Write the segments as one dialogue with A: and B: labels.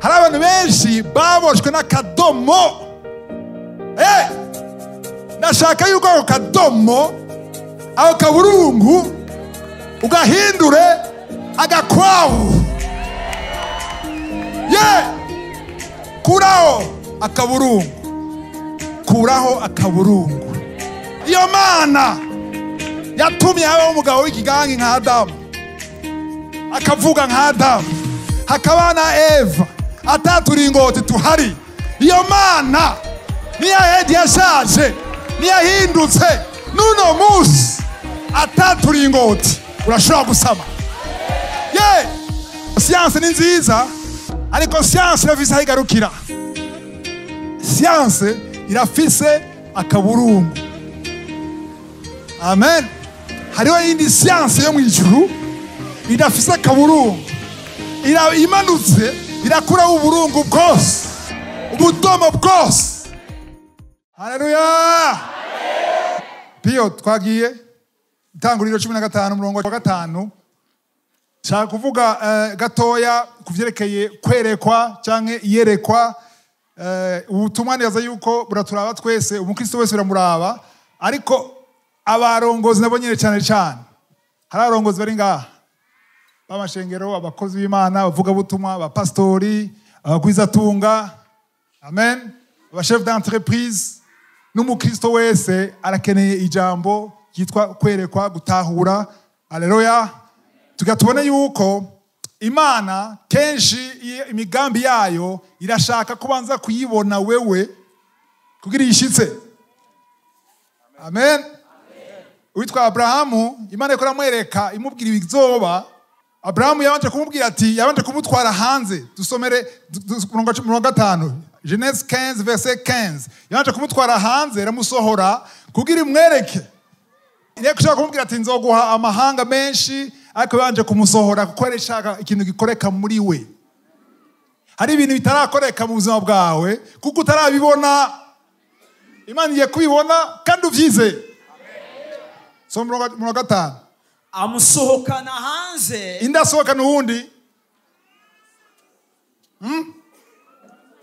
A: hari abantu benshi baboshwe n'akadomo. Ndashaka yuko ako kadomo, ako kaburungu ugahindure agakwavu. Kuraho akaburungu. Kuraho akaburungu. Iyo Mana yatumye habaho umugabo w'ikigangi nka Adamu, akavuga nka Adamu, hakaba na Eva, ataturingoti tuhari. Iyo Mana niyahedi yashaje, niyahindutse, nuno musi ataturingoti urashobora gusama. Siyanse ni nziza, ariko siyanse irafise aho igarukira. Siyanse irafise akaburungu. Amen. Hariho indi siyanse yo mwijuru idafise akaburungu. Imanutse irakuraho uburungu bwose, ubudomo bwose. Haleluya. Piyo twagiye Itanguriro 15 umurongo wa 5. Nshaka kuvuga gatoya kuvyerekeye kwerekwa canke iyerekwa. Ubutumwa neza yuko buraturaba twese, umukristo wese biramuraba, ariko abarongozi nabo nyine cyane cyane. Hari abarongozi bari ngaha b'amashengero, abakozi b'Imana, bavuga butumwa, abapastori, abagwizatunga, amen, abachef d'entreprise. N'umukristo wese arakeneye ijambo yitwa kwerekwa, gutahura. Haleluya. Tugatubona yuko Imana kenshi imigambi yayo irashaka kubanza kuyibona wewe kugira yishitse. Amen. Uitwa Abrahamu, Imana ikora mwereka imubwira ibizoba. Abrahamu yabanje kumubwira ati, yabanje kumutwara hanze. Dusomere murongo 5, Genèse 15 verset 15. Yabanje kumutwara hanze, ramusohora kugira imwereke. Iriya kushaka kumubwira ati nzoguha amahanga menshi, ariko yabanje kumusohora kuko yarashaka ikintu gikoreka muri we. Hari ibintu bitarakoreka mu buzima bwawe kuko utarabibona. Imana igiye kubibona kandi uvyize. So murongo 5.
B: Amusohokana hanze.
A: Indasohokana uwundi.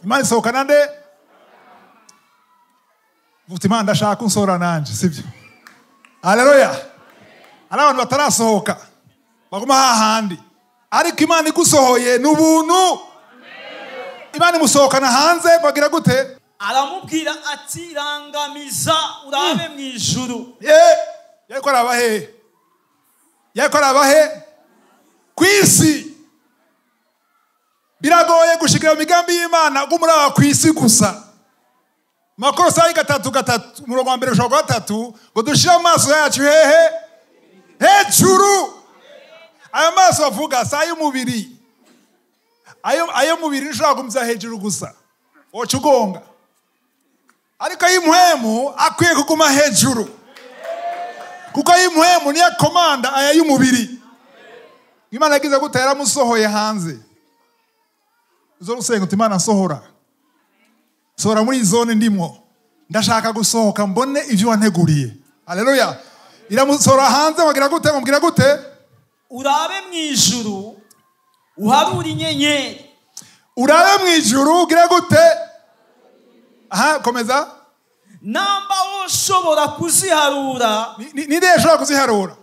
A: Imana isohokana nde? Imana ndashaka unsohora nanje, sivyo? Haleluya. Hari abantu batarasohoka baguma hahandi, ariko Imana igusohoye n'ubuntu. Imana imusohokana hanze bagira gute?
B: Aramubwira ati rangamiza urabe mwijuru.
A: Yariko arabahe? Yariko arabahe? Kwisi. Biragoye gushikira imigambi y'Imana gumuraba kwisi gusa. Makosa 3 umurongo wa 1-3 ngo dushira amaso yacu hehe? Hejuru. Ayo maso avuga sayo mubiri. Ayo mubiri nshaka kumza hejuru gusa. Ocugonga. Ariko y'impuhemu akwiye kuguma hejuru. Kuko y'impuhemu niya komanda aya y'umubiri. Imana yagize gutera musohoye hanze. Uzo rusenga uti Imana sohora. Sohora muri zone ndimo. Ndashaka gusohoka mbone ivyo wanteguriye. Haleluya. Iramusohora hanze wagira gute? Mumbwira gute?
B: Urabe mwijuru uharura inyenyeri.
A: Urabe mwijuru ugira gute? Aha, komeza.
B: Namba woshobora kuziharura.
A: Ninde yashobora kuziharura?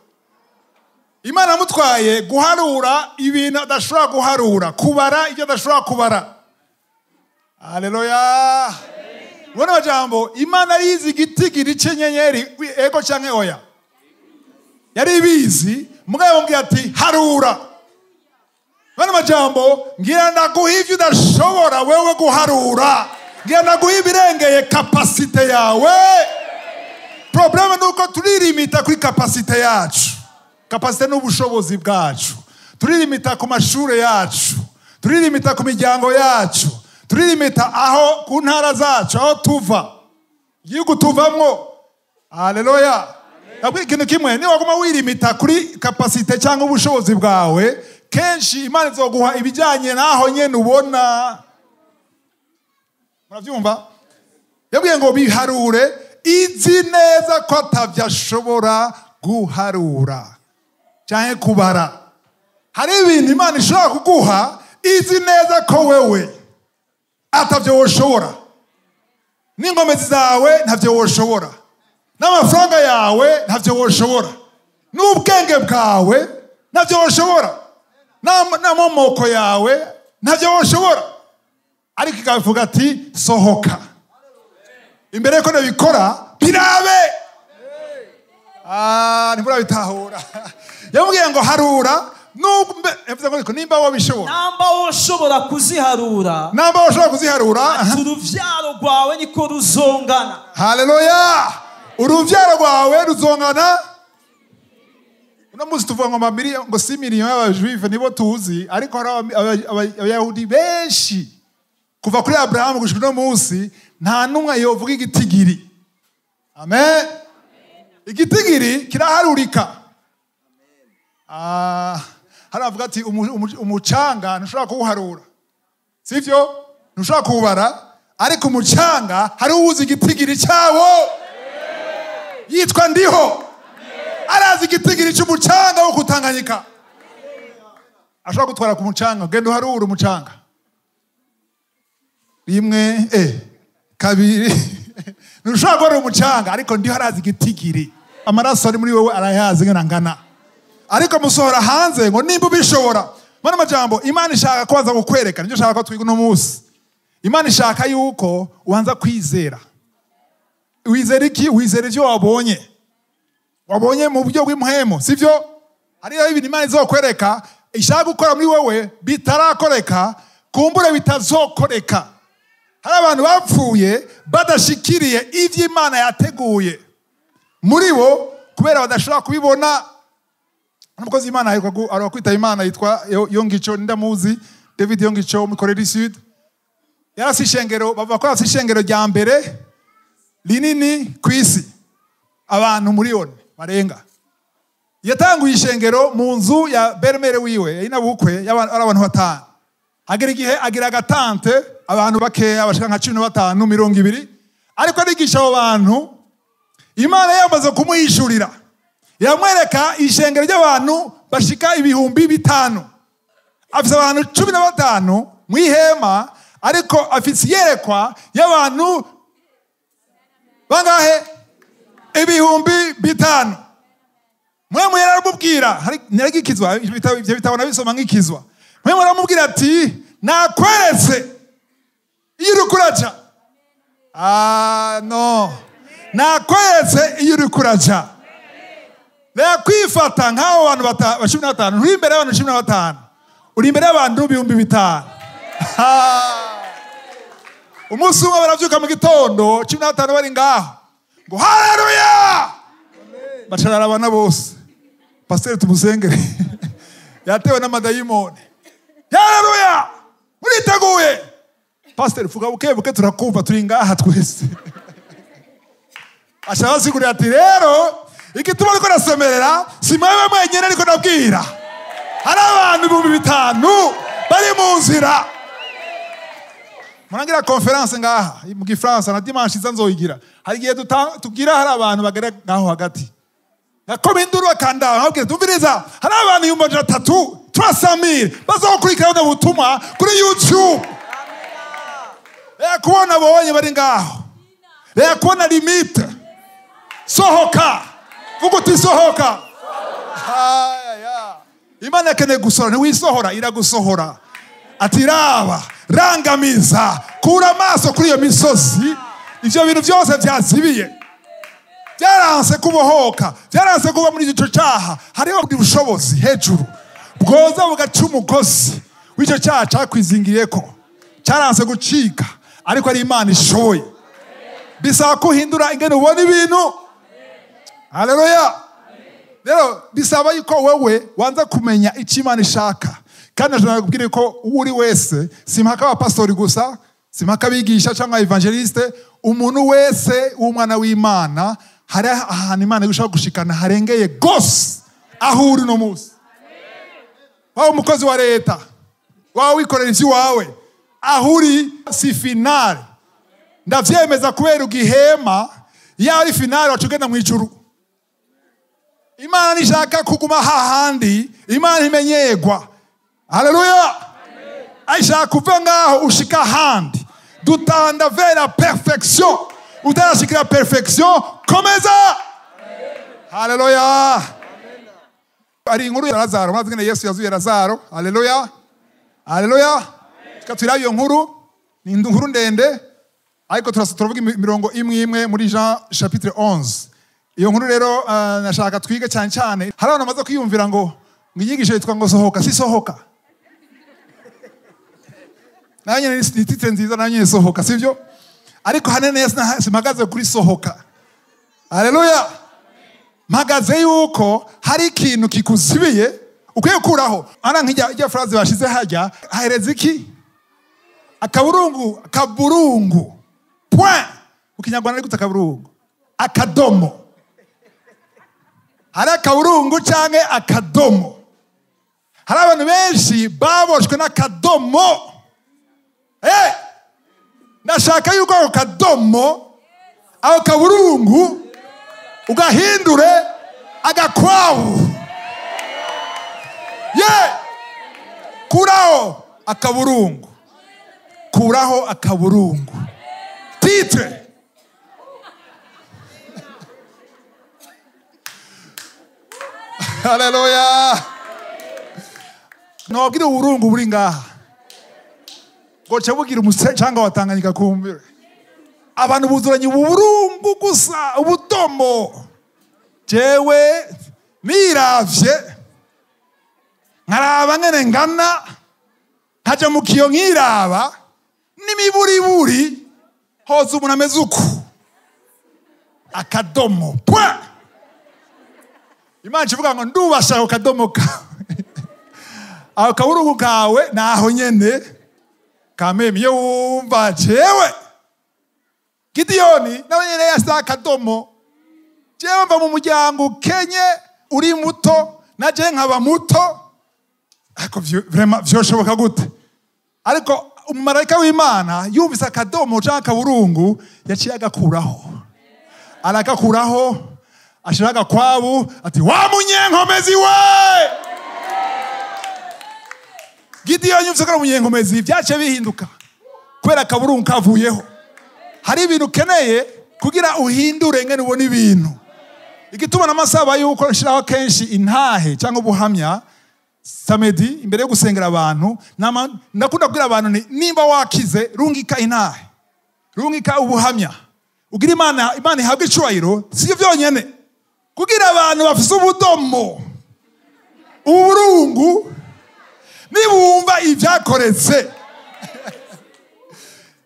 A: Imana mutwaye guharura ibintu adashobora guharura, kubara ibyo adashobora kubara. Haleluya. Bona bajambo, Imana yizi gitigiri c'inyenyeri ego canke oya. Yari bizi, mugabo mbwiye ati harura. Bona bajambo, ngira ndaguha ivyo udashobora wewe guharura. Ngira ndaguha ibirengeye kapasite yawe. Problema nuko turirimita kuri kapasite yacu. Kapasite n'ubushobozi bwacu. Turirimita ku mashure yacu. Turirimita ku miryango yacu. Turirimita aho ku ntara zacu aho tuva. Igihugu tuvamwo. Haleluya. Ntabwo ikintu kimwe ni waguma wirimita kuri kapasite cyangwa ubushobozi bwawe, kenshi Imana izoguha ibijyanye naho nyene ubona. Muravyumva? Yabwiye ngo biharure, izi neza ko atavyashobora guharura cyangwa kubara. Hari ibintu Imana ishobora kuguha izi neza ko wewe atavyo woshobora, n'ingomezi zawe ntavyo woshobora, n'amafaranga yawe ntavyo woshobora, n'ubwenge bwawe ntavyo woshobora, n'amomoko yawe ntavyo woshobora. Ariko ikavuga ati sohoka, imbere yuko nabikora birabe. Ntimurabitahura. Yamubwiye ngo harura, nimba wabishobora,
B: namba woshobora kuziharura,
A: ati
B: uruvyaro rwawe niko ruzongana.
A: Haleluya. Uruvyaro rwawe ruzongana. Uno munsi tuvuga ngo si miliyoni y'abajuive nibo tuzi, ariko hari abayahudi benshi kuva kuri Abrahamu gushika uno munsi nta numwe yovuga igitigiri. Amen. Igitigiri kiraharurika. Haravuga ati umucanga ntushobora kuwuharura, sivyo? Ntushobora kuwubara, ariko umucanga hari uwuzi igitigiri cyawo, yitwa Ndiho. Arazi igitigiri cy'umucanga wo kutanganyika. Ashobora gutwara ku mucanga, genda uharura umucanga. Rimwe, kabiri. Ntushobora guharura umucanga, ariko Ndiho arazi igitigiri. Amaraso ari muri wowe arayazi ngana. Ariko musohora hanze ngo nimba ubishobora. Mana majambo, Imana ishaka kwanza kukwereka, nibyo shaka ko twiga uno munsi. Imana ishaka yuko uanza kwizera. Wizera iki? Wizera ivyo wabonye. Wabonye mu buryo bw'imhemo, sivyo? Hariyo ibintu Imana izokwereka, ishaka gukora muri wewe bitarakoreka, kumbure bitazokoreka. Hari abantu bapfuye badashikiriye ivyo Imana yateguye muri bo kubera badashobora kubibona. Umukozi Imana arakwita Imana yitwa Yongicho, ndamuzi, David Yongicho mu Korea du Sud. Yarasi ishengero, bavuga ko yarasi ishengero rya mbere rinini kwisi, abantu miliyoni barenga. Yatanguye ishengero mu nzu ya bermere wiwe, inabukwe y'abantu batanu. Agera igihe agira agatante abantu bakeya bashika nka 15 20, ariko arigisha abo bantu. Imana yamaze kumwishurira, yamwereka ishengero ry'abantu bashika 5,000. Afise abantu 15 mu ihema, ariko afise yerekwa y'abantu bangahe? 5,000. Mwe yaramubwira, hari naragikizwa ibyo bitabo nabisoma nk'ikizwa. Mwe yaramubwira ati nakweretse iyo urukuraja. No. Nakweretse iyo urukuraja. Kwifata nk'abo bantu 15, uri imbere y'abantu 15, uri imbere y'abantu 5,000. Umunsi umwe baravyuka mu gitondo 15 bari ngaho ngo haleluya, bacarara abana bose. Pastor tumusengere yatewe n'amadayimoni. Haleluya, muriteguye? Pastor vuga buke turakumva, turi ngaha twese. Ashaka sigurira ati rero igituma ariko nasemerera si mwewe mwenyene ariko nabwira. Hari abantu 5,000 bari mu nzira. Murangira conference ngaha mu Gifaransa na dimanche nzoyigira. Hari gihe tugira hari abantu bagera ngaho hagati. Nakoma induru bakanda babwira tumviriza, hari abantu 300 300,000 bazokurikirana ubutumwa kuri YouTube. Kubona bonye bari ngaho. Kubona limite. Sohoka. Vuga uti sohoka. Imana yakene gusohora, ntiwisohora iragusohora. Ati raba, rangamiza, kura amaso kuri iyo misozi. Ivyo bintu byose byazibiye, byaranse kubohoka, byaranse kuba muri ico cyaha. Hariho ubushobozi hejuru bwoza bugaca umugozi w'icyo cyaha cyakwizingiriyeko, cyaranse gucika, ariko ari Imana ishoboye. Bisaba kuhindura ingene ubona ibintu. Haleluya. Rero bisaba yuko wewe wanza kumenya icyo Imana ishaka. Kandi nakubwira ko uri wese, simpaka wa pastori gusa, simpaka bigisha cyangwa evangeliste, umuntu wese w'umwana w'Imana hari ahantu Imana gushaka gushikana harengeye gose aho uri no munsi. Wawe umukozi wa leta, wawe wikorera ivyo wawe, aho uri si finale. Ndavyemeza kubera ugihema ya ari finale wacugenda mu ijuru. Imana nishaka kuguma hahandi, Imana imenyegwa. Haleluya. Aisha kuva ngaho ushika handi. dutanda vers la perfection. Utarashikira perfection, komeza. Haleluya. Ari inkuru ya Lazaro, mwazi ngene Yesu yazuye Lazaro. Haleluya. Haleluya. Tukatwira iyo nkuru, ni inkuru ndende. Ariko turavuga imirongo imwe muri Jean chapitre 11. Iyo nkuru rero nashaka twige cyane cyane. Hari abantu bamaze kwiyumvira ngo ngiyigishe yitwa ngo sohoka, si sohoka. Nanye ni titre nziza nanye sohoka, sivyo? Ariko hanene simagaze kuri sohoka. Haleluya. Magaze yuko hari ikintu kikuzibiye ukwiye kuraho. Ana nk'ijya phrase bashize hajya hahereza iki? Akaburungu, akaburungu. Point. Ukinyarwanda ari gute akaburungu? Akadomo. Hari akaburungu canke akadomo. Hari abantu benshi baboshwe n'akadomo. Nashaka yuko ako kadomo, ako kaburungu, ugahindure agakwabu. Kuraho akaburungu. Kuraho akaburungu. Titre. Haleluya. Nobwira uburungu buri ngaha. Gocha bugira umucanga watanganyika kumbire. Abantu buzuranye uburungu gusa, ubutomo. Jewe miravye. Nkaraba ngene ngana. Haja mu kiyo nkiraba. N'imiburiburi hoza umuntu ameze uku. Akadomo. Point. Imana ivuga ngo ndubasha ako kadomo kawe. Ako kaburungu kawe naho nyene. Kameme iyo wumva jewe Gideyoni nawe nyene yasa akadomo. Jewe mva mu muryango ukenye uri muto naje nkaba muto. Ariko vraiment vyoshoboka gute? Ariko umumarayika w'Imana yumvise akadomo canke akaburungu yaciye agakuraho. Arakakuraho ashiraga kwabu ati wa munyenkomezi we. Gideyoni yumvise ko munyenkomezi byace bihinduka. Kubera akaburungu kavuyeho. Hari ibintu keneye kugira uhindure ngene ubona ibintu. Igituma namasaba yuko nshiraho kenshi intahe cyangwa ubuhamya samedi imbere yo gusengera abantu ndakunda kubwira abantu nimba wakize rungika intahe. Rungika ubuhamya. Ugira Imana ihabwe icubahiro si byonyene. Kugira abantu bafise ubudomo. Uburungu nibumva ivyakoretse.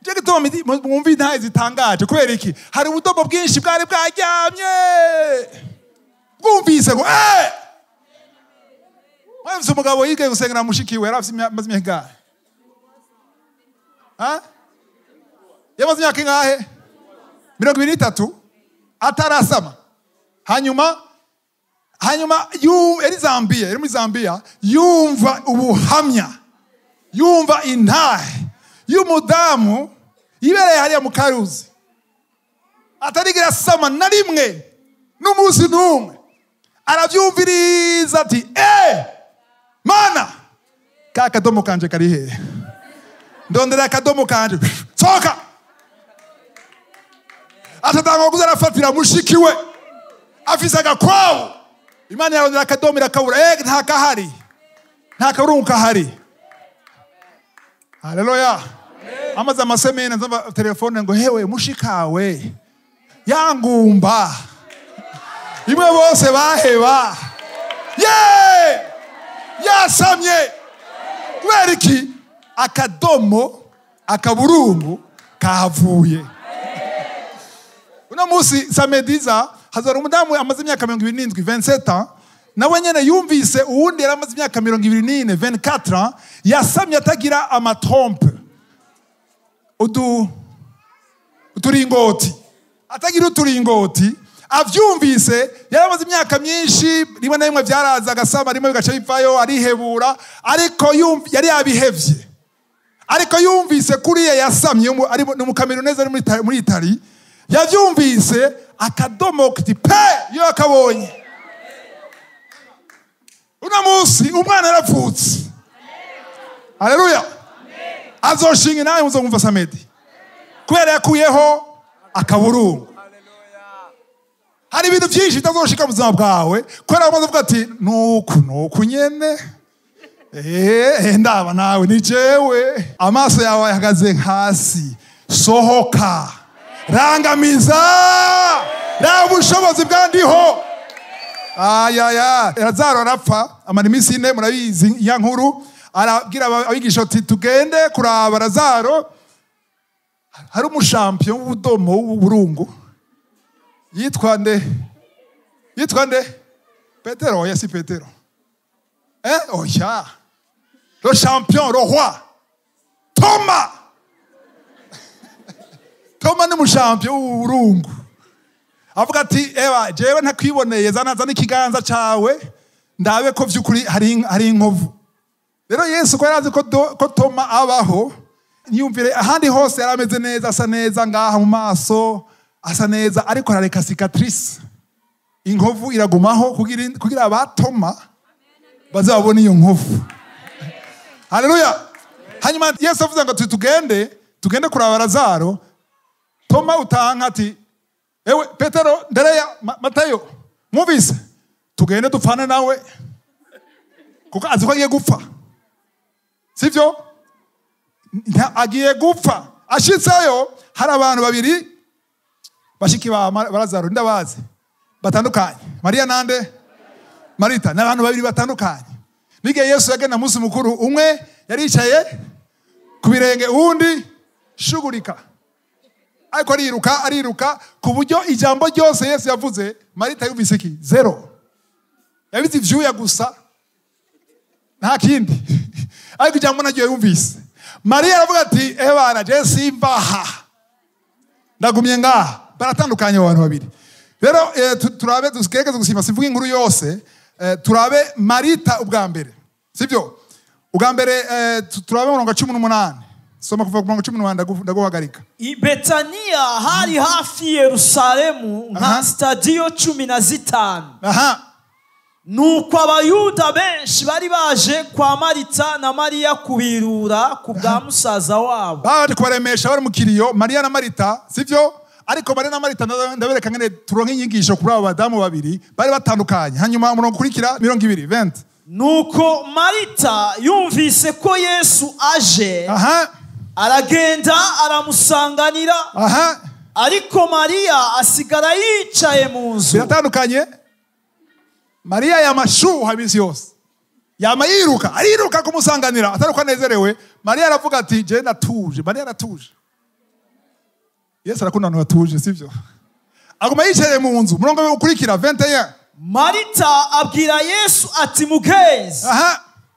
A: Jeke tuma mwumva intahe zitangaje kubera iki? Hari ubudomo bwinshi bwari bwaryamye. Bwumvise ngo Mwemse umugabo yige gusengera mushikiwe yarafise amazi mengahe? Yamaze imyaka ingahe? 23 atarasama. Hanyuma eri muri Zambia yumva ubuhamya. Yumva intahe y'umudamu ibereye hariya mu Karuzi. Atarigira sama na rimwe n'umunsi n'umwe. Aravyumviriza ati Mana kakadomo kanje kari he? Ndondera akadomo kanje. Soka. Atatanga kuzarafatira mushikiwe. Afisa gakwawo. Imana yarondera akadomo irakabura. Nta kahari. Nta kaburungu kahari. Haleluya. Amaze amasemene nzamba telefone ngo hewe mushikawe. Yangumba. Imwe bose baheba. Yasamye. Kubera iki? Akadomo, akaburungu kahavuye. Uno musi samediza hazara umudamu amaze imyaka 27 ans. Nawe nyene yumvise uwundi yaramaze imyaka 24 ans yasamye atagira amatrompe. Uturingoti. Atagira uturingoti. Avyumvise yaramaze imyaka myinshi rimwe na rimwe byaraza agasama rimwe bigaca bipfayo arihebura ariko yari abihevye. Ariko yumvise kuriya yasamye ari mu Kameruneza ari muri Italy yavyumvise akadomo kiti yo akabonye. Una musi umwana yaravutse. Haleluya. Azoshinga nawe muzomva samedi. kubera yakuyeho akaburungu. Hari ibintu byinshi bitazoshika mu buzima bwawe kubera wamaze kuvuga ati nuko nyene ndaba nawe ni jewe, amaso yawe ahagaze hasi, sohoka, rangamiza, nta bushobozi bwandiho. Lazaro arapfa amara iminsi 4, murabizi ya nkuru. Arabwira abigisha ati tugende kuraba Lazaro. Hari umushampion w'ubudomo w'uburungu yitwa nde Petero. Oya, si Petero. Oya, le champion, le roi Thomas. Thomas ni umushampion w'uburungu. Avuga ati jewe ntakwiboneye, zana ikiganza cawe ndabe ko vy'ukuri hari inkovu. Rero Yesu ko yarazi ko Thomas abaho, niyumvire ahandi hose yarameze neza, asa neza ngaha mu maso, asa neza, ariko arareka cicatrice. Inkovu iragumaho kugira abatoma bazabona iyo nkovu. Haleluya. Hanyuma Yesu avuze ngo tugende kuraba Lazaro. Thomas utanka ati ewe Petero, Andereya, Matayo, mwumvise tugende dupfane nawe kuko azi ko agiye gupfa, sivyo? Agiye gupfa. Ashitseyo hari abantu babiri bashiki ba Lazaro, ndabazi, batandukanye. Maria nande Marita, n'abantu babiri batandukanye. Nige Yesu yagenda munsi mukuru, umwe yaricaye ku birenge, uwundi shugurika. Ariko ariruka ku buryo ijambo ryose Yesu yavuze Marita yumvise iki? Zero. Yabizi ivyuya gusa, nta kindi. Ariko ijambo naryo yumvise. Maria aravuga ati ebana je simbaha, ndagumye ngaha. Baratandukanye abantu babiri. Rero turabe dusigerageze gusima, simvuga inkuru yose. Turabe Marita ubwa mbere, sivyo? Ubwa mbere turabe murongo 18. Soma kuva ku murongo 18 ndaguhagarika.
B: I Betania hari hafi Yerusalemu nka stadio 15. Nuko Abayuda benshi bari baje kwa Marita na Maria kubirura ku bwa musaza wabo.
A: Baje kubaremesha bari mu kiriyo, Maria na Marita, sivyo? Ariko Maria na Marita ndabereka ngene turonka inyigisho kuri abo badamu babiri bari batandukanye. Hanyuma umurongo kurikira 20.
B: Nuko Marita yumvise ko Yesu aje, aragenda aramusanganira. Ariko Maria asigara yicaye mu nzu. Biratandukanye.
A: Maria yamashuha iminsi yose, ariruka kumusanganira, ataruko anezerewe. Maria aravuga ati je natuje. Maria aratuje. Yesu arakunda abantu batuje, sivyo? Aguma yicaye mu nzu. Murongo ukurikira 21.
B: Marita abwira Yesu ati mugenzi,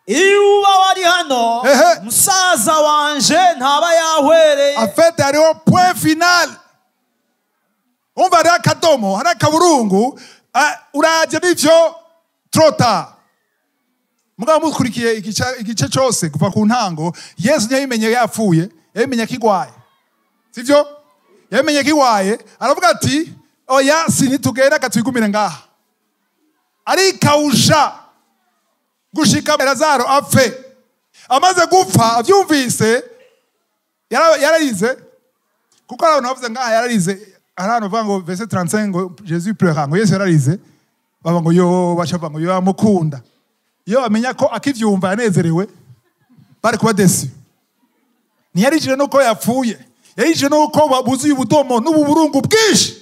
B: iyo uba wari hano musaza wanje ntaba yahwereye.
A: Afete hariho point final. Umva hari akadomo, hari akaburungu. Uraje n'ivyo trota. Mugabo mukurikiye igice cyose kuva ku ntango, Yesu ntiyabimenye yapfuye, yabimenye kigwaye, sivyo? Yabimenye kigwaye, aravuga ati oya sinitugenda katwigumire ngaha. Arikawusha gushika Lazaro apfe. Amaze gupfa avyumvise yararize, kuko abantu bavuze ngaha yararize. Arano vango verset 35 ngo Jésus pleura, ngo Yesu yararize. Baba ngo yo bashava ngo yo yamukunda. Yo amenya ko akivyumva yanezerewe, bari kuba desi. Ntiyarijire nuko yapfuye, yarijire nuko babuzuye ubudomo n'ububurungu bwinshi.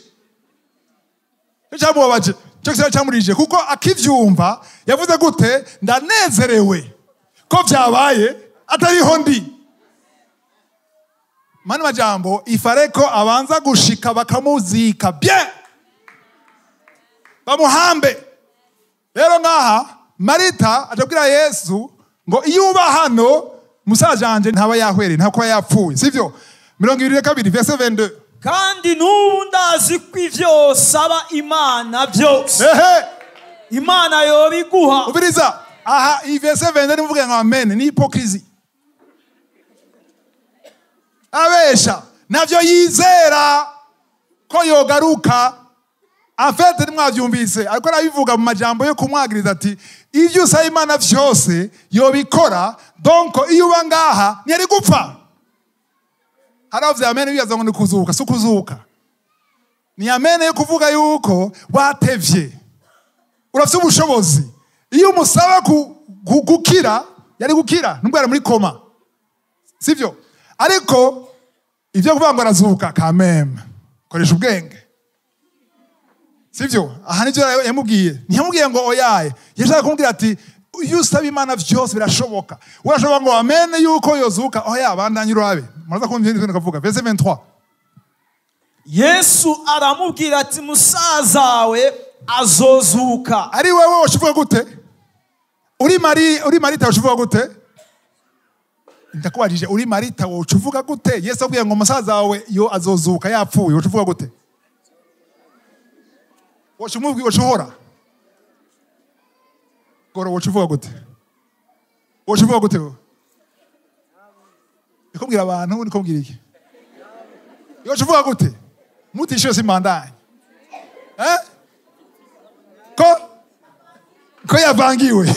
A: Icyamubabaje cyo cyamurije kuko akivyumva yavuze gute? Ndanezerewe ko byabaye atariho ndi. Mani majambo ifareko abanza gushika bakamuzika bien, bamuhambe. Rero ngaha Marita atabwira Yesu ngo iyo uba hano musaza wanje ntaba yahwere, ntako yapfuye, sivyo? 22 verset 22.
B: Kandi n'ubu ndazi ko ivyo saba Imana byose Imana yobiguha.
A: Ubiriza aha i verset 22 mvuge ngo amen, ni hypocrisie. Abesha navyo yizera ko yogaruka. Afete nimwavyumvise ariko arabivuga mu majambo yo kumwagiriza ati ivyo usaba Imana vyose yobikora, donc iyo uba ngaha ntiyari gupfa. haravuze amen bibaza ngo ni kuzuka, si kuzuka. Ni amen yo kuvuga yuko watevye. Urafite ubushobozi. Iyo umusaba gukira, yari gukira, nubwo ari muri koma. Sivyo? Ariko ivyo kuvuga ngo arazuka kameme. Koresha ubwenge. Sivyo? Aha nivyo yamubwiye. Ntiyamubwiye ngo oyaye. Yashaka kumubwira ati iyo usaba Imana vyose birashoboka. Urashobora ngo amen yuko yozuka. Oya bandanye urabe. Muraza kumva ibintu kavuga. Verset 23.
B: Yesu aramubwira ati Musazawe azozuka.
A: Ari wewe ushivuga gute? Uri Marita ushivuga gute? Ndakubajije uri Marita wo uvuga gute? Yesu abwiye ngo Musazawe yo azozuka yapfuye uvuga gute? Woshumubwi woshora. Goro wovuga gute? Wovuga gute? Ikubwira abantu uri kumbwira iki? Yo uvuga gute? Mutisho simandanye. Ko yavangiwe.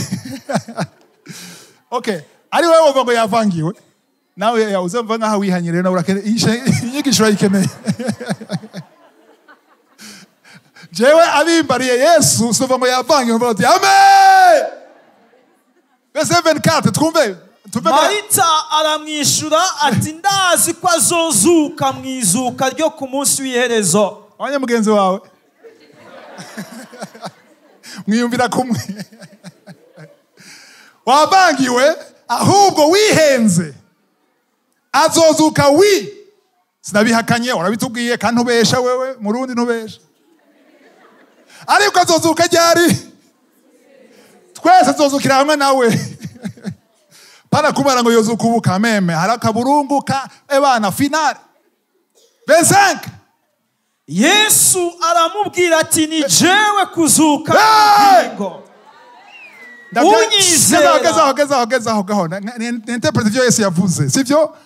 A: Okay. Ari wewe uvuga ngo yavangiwe. Nawe uzumva nkaho wihanyire nawe urakene inyigisho yikeneye. Jewe abimbariye Yesu suva ngo yavangiwe uvuga ati amen. Verset 24 twumve.
B: Marita aramwishura ati ndazi ko azozuka mwizuka ryo ku munsi w'iherezo.
A: Abanye mugenzi wawe. Mwiyumvira kumwe. Wabangiwe ahubwo wihenze. Azozuka sinabihakanye urabitubwiye kandi ntubesha wewe murundi ntubesha. Ariko azozuka ryari? Twese azozukira hamwe nawe. Para kubara ngo yozuka ubu kameme hari akaburungu ka ebana finale. 25.
B: Yesu aramubwira ati ni jewe kuzuka n'ubugingo. Unyizera.
A: Gezaho gahona. Ninterprete ivyo Yesu yavuze. Sivyo?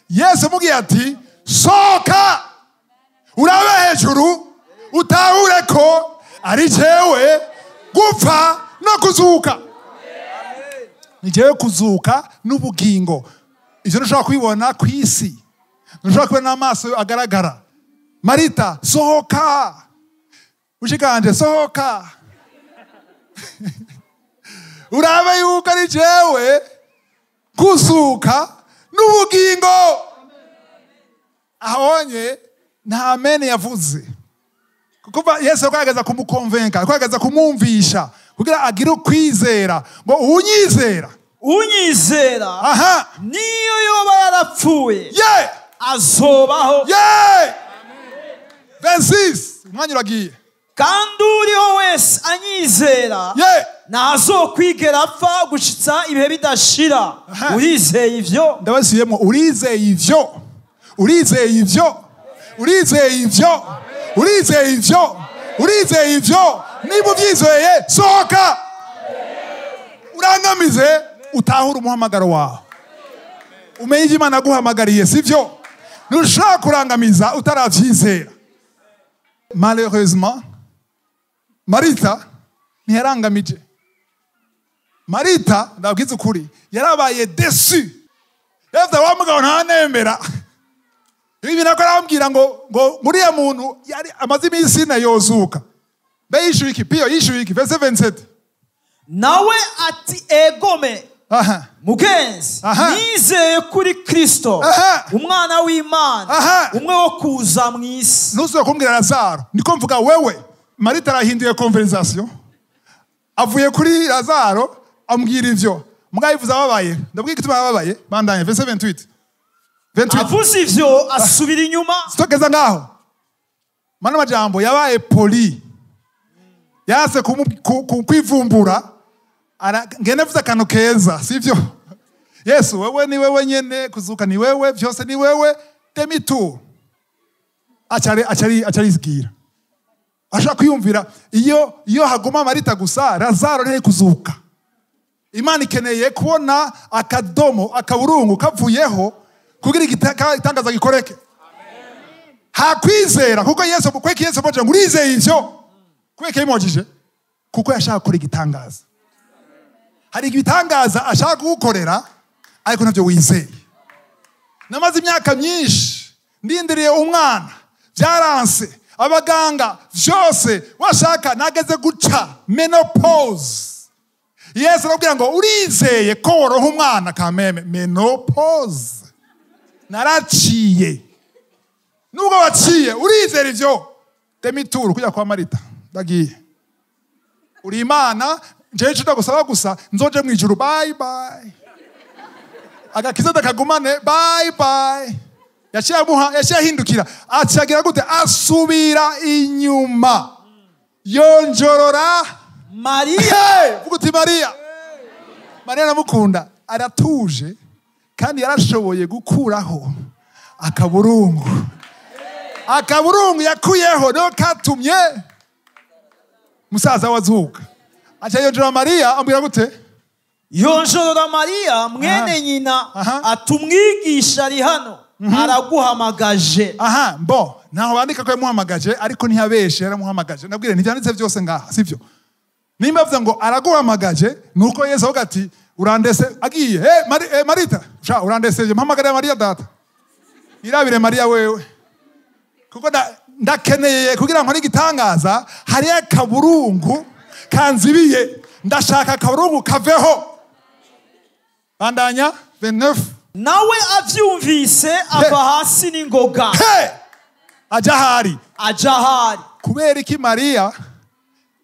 A: Yesu amubwiye ati soka urabe hejuru utahure ko ari jewe gupfa no kuzuka. Ni jewe kuzuka n'ubugingo. Ivyo ntushobora kubibona ku isi. Ntushobora kubona n'amaso agaragara. Marita, sohoka. Ushikanje, sohoka. Urabe yuko ari jewe kuzuka n'ubugingo. Ahonye nta amen yavuze. Kuko Yesu kwageza kumukonvenka, kwageza kumumvisha, kugira agire ukwizera. Ngo unyizera.
B: Unyizera.
A: Aha.
B: Niyo yoba yarapfuye.
A: Yeah.
B: Azobaho.
A: Yeah. 26. Umwanya uragiye.
B: Kandi uriho wese anyizera.
A: Yeah.
B: Ntazokwigera apfa gushitsa ibihe bidashira. Urizeye ivyo?
A: Ndabasiyemo urizeye ivyo. Urizeye ivyo. Urizeye ivyo. Urizeye ivyo. Urizeye ivyo. Niba ubyizeye sohoka. Urangamize utahura umuhamagaro wawe. Umenye ivyo Imana guhamagariye sivyo? Ntushaka kurangamiza utaravyizera. Malheureusement Marita ntiyarangamije. Marita ndabwiza ukuri yarabaye déçu. Yavye wa mugabo ntanemera. Ibi nako arambwira ngo muriya muntu yari amaze iminsi na yozuka. Be yishuye iki? Pio yishuye iki? Verset 27.
B: Nawe ati egome.
A: Aha.
B: Mugenzi. Nizeye kuri Kristo. Umwana w'Imana. Umwe wo kuza mu isi.
A: Nusubira kumbwira Lazaro. Niko mvuga wewe. Marita arahinduye conversation. Avuye kuri Lazaro ambwira ivyo. Mugayivuza ababaye. Ndabwiye ituma ababaye. Bandanye verset 28. 28.
B: Avuze ivyo asubira inyuma.
A: Sitokeza ngaho. Mana majambo yabaye poli. Yase kwivumbura. Ngene vuza kano keza, sivyo? Yesu, wewe ni wewe nyene, kuzuka ni wewe, vyose ni wewe, demi tu. Achari zigira. Ashaka kuyumvira, iyo haguma Marita gusa, Lazaro ntari kuzuka. Imana ikeneye kubona akadomo, akaburungu, kavuyeho, kugira itangaza gikoreke. Hakwizera, kuko Yesu, kweki Yesu moja, ngurize ivyo. Kweki imojije, kuko yashaka kuri gitangaza. Hari ibitangaza ashaka gukorera ariko ntavyo wizeye. Namaze imyaka myinshi ndindiriye umwana byaranse abaganga byose washaka nageze guca menopause. Yesu arabwira ngo urizeye ko woroha umwana kameme. Menopause naraciye. Nubwo waciye urizera ivyo demituru kujya kwa Marita ndagiye. Uri Imana njeje ndagusaba gusa nzoje mu ijuru bye bye. Agakiza dakagumane bye bye. Yashahindukira acagira gute asubira inyuma yonjorora
B: Mariya.
A: Vuga uti Mariya. Mariya aramukunda aratuje kandi yarashoboye gukuraho akaburungu. Akaburungu yakuyeho no katumye Musazawe azuka. Acha yonjorora Mariya ambwira gute?
B: Yonjorora Mariya mwene nyina atumwigisha ari hano. Araguhamagaje.
A: Bo naho bandika ko yamuhamagaje ariko ntiyabeshe yaramuhamagaje. Nabwire ntibyanditse byose ngaha sivyo. Nimba avuga ngo araguhamagaje nuko Yesu avuga ati urandese agiye Marita sha urandeseje mpamagara Mariya data. Irabire Mariya wewe. Kuko ndakeneye kugira ngo ari gitangaza hari akaburungu kanzibiye ndashaka akaburungu kaveho. Bandanya 29.
B: Nawe avyumvise ava hasi n'ingoga.
A: Ajahari.
B: Kubera
A: iki Mariya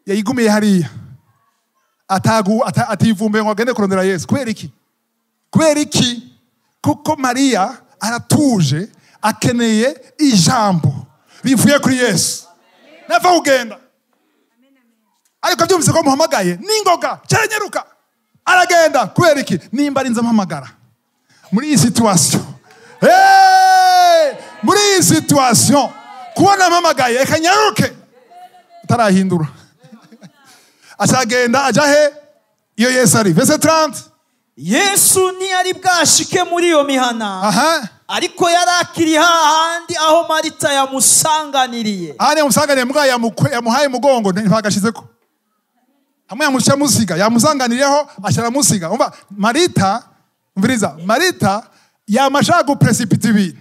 A: yayigumiye hariya ativumbuye ngo agende kurondera Yesu? Kubera iki? Kuko Mariya aratuje akeneye ijambo rivuye kuri Yesu. Nava kugenda. Ariko avyumvise ko muhamagaye n'ingoga cyerenyeruka aragenda. Kubera iki? Nimba arinze mpamagara muri iyi situation. Muri iyi situation kubona mpamagaye kanyaruke utarahindura. Ashagenda ajahe iyo Yesu ari. Verset 30.
B: Yesu ntiyari bwashike muri iyo mihana. Ariko yarakiri hahandi aho Marita yamusanganiriye. Yamusanganiye mbwa yamuhaye mugongo ntibagashizeko. Hamwe yamusha musiga yamusanganiriyeho ashara musiga. Umva Marita umviriza Marita yamashaka guprecipitate ibintu.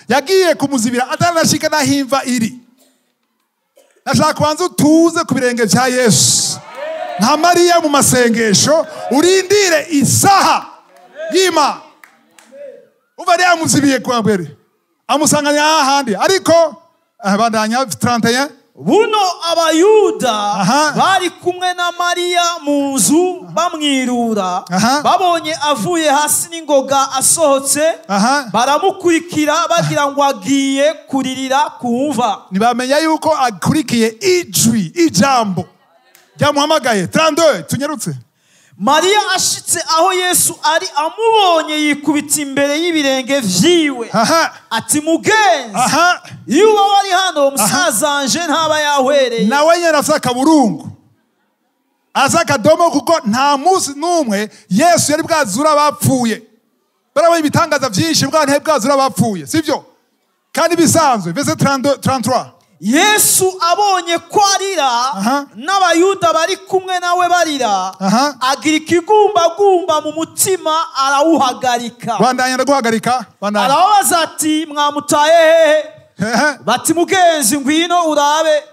B: Yagiye kumuzibira atanashika nahimva iri. Nashaka kubanza utuze ku birenge bya Yesu. Nka Mariya mu masengesho urindire isaha yima. Uva yamuzibiye kwa mbere. Amusanganya ahandi ariko bandanya 31. Buno Abayuda bari kumwe na Mariya mu nzu bamwirura. Babonye avuye hasi n'ingoga asohotse baramukurikira bagira ngo agiye kuririra kumva. Nibamenya yuko akurikiye ijambo ryamuhamagaye. 32 tunyarutse. Mariya ashitse aho Yesu ari amubonye yikubita imbere y'ibirenge vyiwe. Ati mugenzi iyo wari hano musazanje ntaba yahwereye. Nawe nyene afite akaburungu aza AKADOMO kuko nta musi numwe Yesu yari bwazura bapfuye. Barabonye ibitangaza vyinshi bwa nte bwazura bapfuye sivyo? Kandi bisanzwe. Verset 33. Yesu abonye ko arira n'Abayuda bari kumwe nawe barira agira ikigumbagumba mu mutima arawuhagarika. Bandanya ndaguhagarika. Arababaza ati mwamutaye hehe? Bati mugenzi ngwino urabe.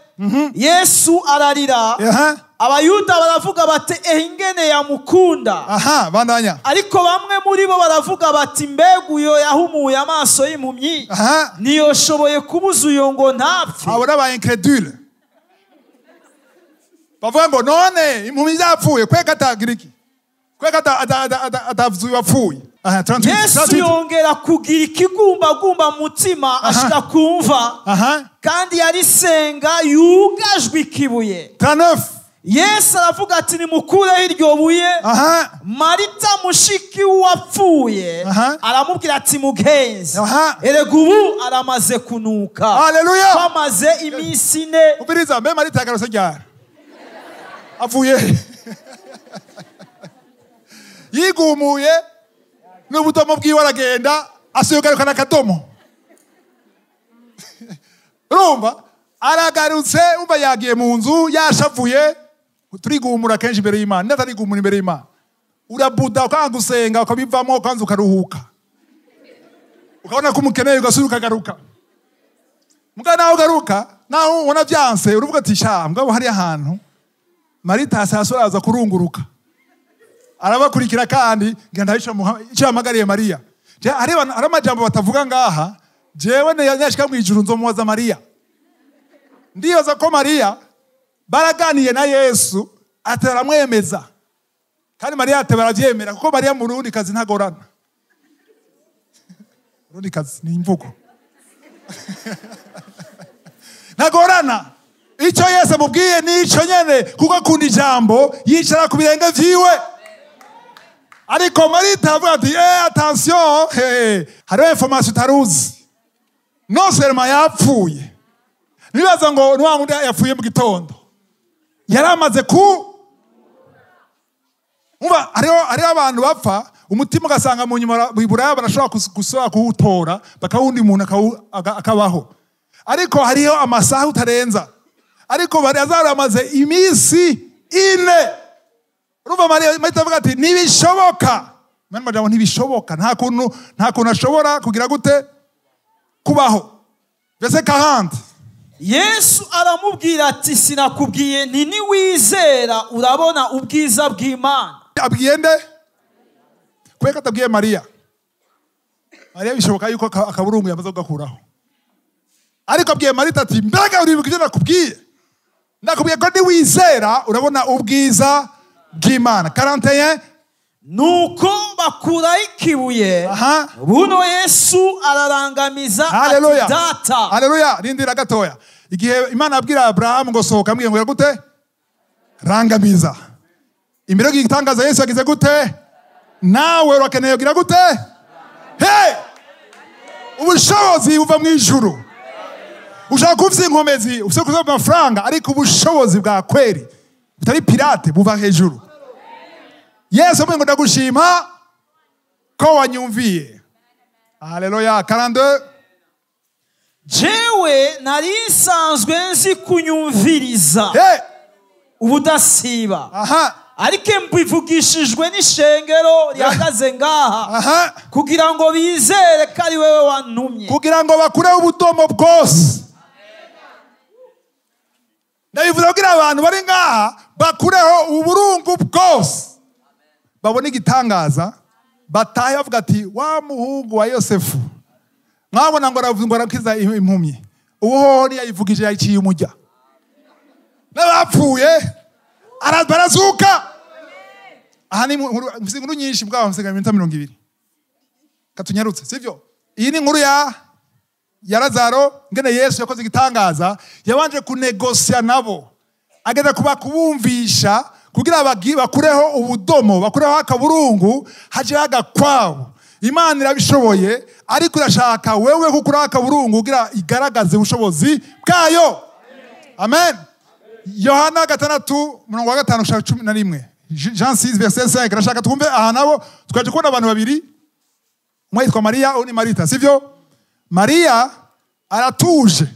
B: Yesu ararira. Abayuda baravuga bati ingene yamukunda. Bandanya. Ariko bamwe muri bo baravuga bati mbega uyo yahumuye amaso y'impumyi niyoshoboye kubuza uyo ngo ntapfe. Abo n'aba incredule bavuga ngo none impumyi zapfuye kweka atagiriki kweka atavuye wapfuye. Yesu yongera kugira ikigumbagumba mu mutima ashika kumva kandi yarisenga yugajwe ikibuye. 39. Yesu aravuga ati nimukureho iryo buye. Marita mushiki wapfuye aramubwira ati mugenzi erega ubu aramaze kunuka. Haleluya. Bamaze iminsi 4. Ubiriza mbe Marita yagarose ryari avuye yigumuye n'ubutomo bwiwe aragenda asuyogarukana AKADOMO. Urumva aragarutse umva yagiye mu nzu yashavuye. Turigumura kenshi imbere y'Imana. Ndatarigumura imbere y'Imana urabuda ukanga gusenga ukabivamo ukanza ukaruhuka.
A: ukabona ko umukeneye ugasura ukagaruka mugabo nawe ugaruka nawe ubona byanse uruvuga ati sha mugabo hari ahantu Marita asasoraza kurunguruka arabakurikira kandi ngenda icyo hamagariye Mariya hari amajambo batavuga ngaha jewe yashika mu ijuru nzomubaza Mariya ndiyoza ko Mariya baraganiye na Yesu ataramwemeza kandi Mariya ate baravyemera kuko Mariya mu rundi kazi ntagorana rundi kazi ni imvugo ntagorana icyo Yesu amubwiye nico nyene kuko akunda ijambo yicara ku birenge vyiwe ariko Marita avuga ati attention hariho information utaruzi no seulement yapfuye nibaza ngo nwangundi yapfuye mu gitondo yaramaze ku umva hariho abantu bapfa umutima ugasanga mu nyuma bibura barashobora gusora kuwutora bakawundi umuntu akabaho ariko hariho amasaha utarenza ariko barazaramaze iminsi 4 urumva Marita avuga ati ntibishoboka mwana majambo ntibishoboka nta kuntu ashobora kugira gute kubaho verset 40
B: Yesu aramubwira ati sinakubwiye nti niwizera urabona ubwiza bw'Imana
A: abwiye nde kweka atabwiye Mariya bishoboka yuko akaburungu yamaze kugakuraho ariko abwiye Marita ati mbega uribuka ibyo nakubwiye ko niwizera urabona ubwiza bw'Imana 41
B: Nuko bakurah ikibuye Buno Yesu ararangamiza ati data
A: Haleluya rindira gatoya igihe Imana abwira Abraham ngo sohoka ambwiye ngo gute rangamiza imbere y'igitangaza Yesu yagize gute nawe urakeneye kugira gute ubushobozi buva mu ijuru ushaka kuvya inkomezi ufite kuza amafaranga ariko ubushobozi bwa kweri butari pirate buva hejuru Yesu amwe ngo ndagushima ko wanyumviye Haleluya 42
B: Jewe nari nsanzwe nzi kunyumviriza ubudasiba ariko mbivugishijwe n'ishengero rihagaze ngaha kugira ngo bizere ko ari wewe wantumye
A: kugira ngo bakureho ubudomo bwose ndabivuze kugira abantu bari ngaha bakureho uburungu bwose babona igitangaza batahe bavuga ati wa muhungu wa Yosefu mwabona ngo arakiza impumyi uwo yayivugije yayiciye umujya n'abapfuye barazuka aha ni inkuru nyinshi bwabo msiga iminota 20 katunyarutse sivyo iyi ni inkuru ya Lazaro ngene Yesu yakoze igitangaza yabanje kunegosia nabo agenda kubumvisha kugira bakureho ubudomo bakureho akaburungu haje hagakwabo Imana irabishoboye ariko irashaka wewe kukuraho akaburungu kugira igaragaze ubushobozi bwayo amen Yohana 6:5-11 Jean 6 verset 5 irashaka twumve aha nabo twaje kubona abantu babiri umwe yitwa Mariya undi Marita sivyo Mariya aratuje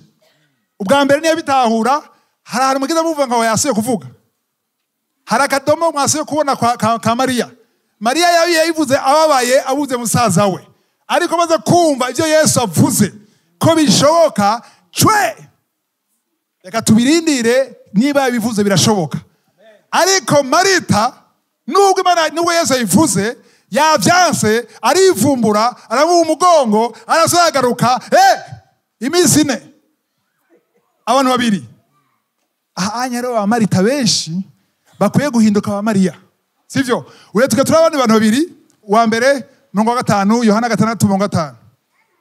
A: ubwa mbere niyo bitahura hari mugize muvuga ngo yasuye kuvuga hari akadomo mwasuye kubona ka Mariya Mariya yayivuze ababaye abuze Musazawe ariko maze kumva ibyo Yesu avuze ko bishoboka reka tubirindire niba yabivuze birashoboka ariko Marita nubwo Yesu yayivuze yavyanse arivumbura aramuha umugongo arasagaruka iminsi 4 abantu babiri ahanyero wa Marita benshi bakwiye guhinduka wa Mariya sivyo uretuke turabana abantu babiri wa mbere 5 Yohana 6:5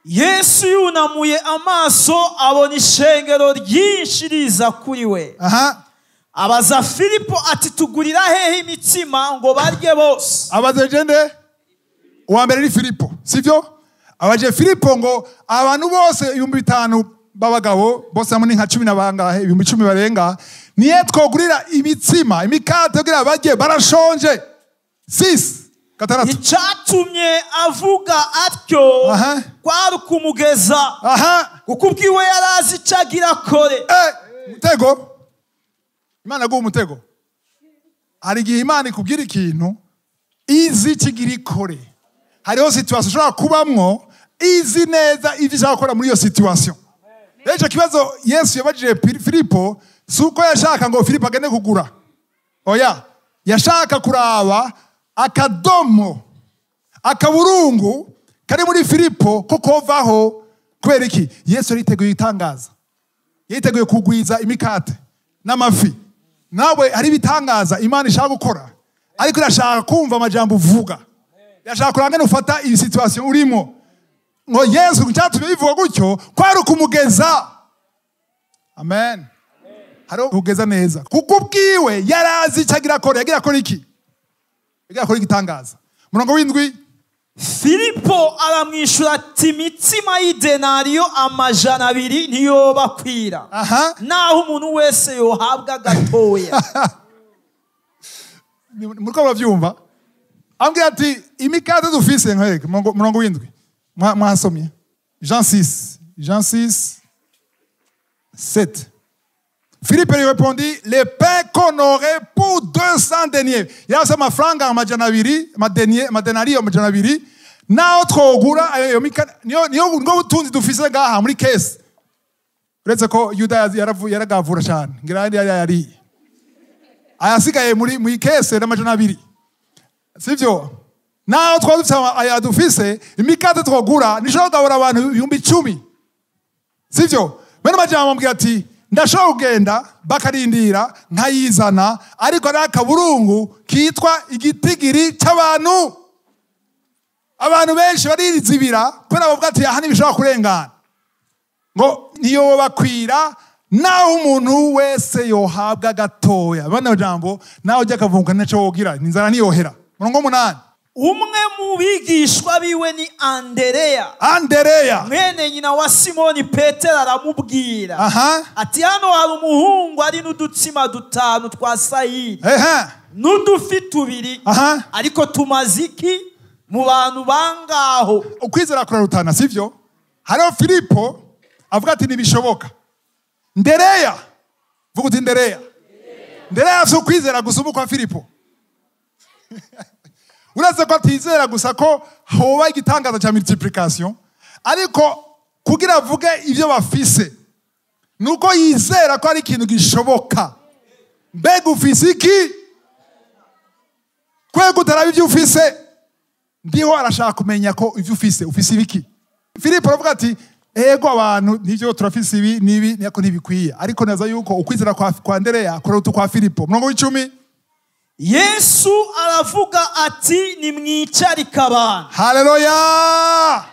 B: Yesu yunamuye amaso abona ishengero ryinshi riza kuri we abaza Filipo ati tugurira hehe imitsima ngo barye bose
A: abaze jende wa mbere ni Filipo sivyo abaje Filipo ngo abantu bose 5,000 babagabo bose hamwe nka 10 nabangahe 10 barenga niye twogurira imitsima imikate kugira barye barashonje 6
B: icyatumye avuga atyo kwari kumugeza kuko ubwiwe yarazi icagira kore
A: mutego Imana guha umutego hari igihe Imana ikubwira ikintu izi kigira ikore hariho situation ushobora kubamwo izi neza ivyo ishaka gukora muri iyo situation. Rero ico kibazo Yesu yabajije Filipo si uko yashaka ngo Filipo agende kugura. Oya, yashaka kuraba akadomo, akaburungu kari muri Filipo ko kovaho. Kubera iki? Yesu yariteguye itangaza. Yiteguye kugwiza imikate n'amafi. Nawe hari bitangaza Imana ishaka gukora. Ariko irashaka kumva amajambo uvuga. Yashaka kurangana ufata iyi situation urimo. Ngo Yesu cyatumye bivuga gutyo kwari kumugeza. Amen. Haro kugeza neza. Kuko bwiwe yarazi cyagira akora. Yagira akora iki? Yagira akora igitangaza. Murongo w'indwi.
B: Filipo aramwishura ati imitsima y'idenariyo 200 ntiyobakwira. Naho umuntu wese yohabwa gatoya.
A: Muriko bavyumva? Ambwira ati imikate dufise nkwereke murongo w'indwi. Mwasomye. Jean 6, 7. Philippe lui répondit, les pains qu'on aurait pour 200 deniers. Ya sama franga amajanabiri, madenariyo amajanabiri. Na twogura ayo mikate niyo ngo butunzi dufise ngaha muri case. Uretse ko Yuda yaragavura cyane. Ngira yari ayasigaye muri case n'amajanabiri. Sivyo? Na twodufise aya dufise imikate twogura nishobora gabura abantu 10,000. Sivyo? Bene majambo ambwira ati ndashobora kugenda bakarindira nkayizana ariko ari akaburungu kitwa igitigiri cy'abantu. Abantu benshi barizibira kubera bavuga ati aha ntibishobora kurengana. Ngo niyo bakwira naho umuntu wese yohabwa gatoya. Bane jambo naho ujya kavunguka ntaco wogira inzara niyohera. Murongo 8.
B: Umwe mu bigishwa biwe ni
A: Andereya.
B: Mwene nyina wa Simoni Petero aramubwira. Ati hano hari umuhungu ari n'udutsima 5 twa sayiri. N'udufi 2. Ariko tumaziki mu bantu bangaho.
A: Ukwizera kurarutana sivyo? Hariho Filipo avuga ati nibishoboka. Andereya. Vuga uti Andereya. Andereya afite ukwizera gusuma kwa Filipo. Uraze ko atizera gusa ko hoba igitangaza cya multiplication ariko kugira avuge ivyo bafise nuko yizera ko ari ikintu gishoboka. Mbega ufise iki? Kwe gutaraba ivyo ufise ndiho arashaka kumenya ko ivyo ufise ibiki. Filipo aravuga ati ego abantu nivyo turafise ibi nibi niko ntibikwiye ariko naza yuko ukwizera kwa Andereya kuruta kwa Filipo. Murongo 10.
B: Yesu aravuga ati nimwicarike abantu.
A: Haleluya.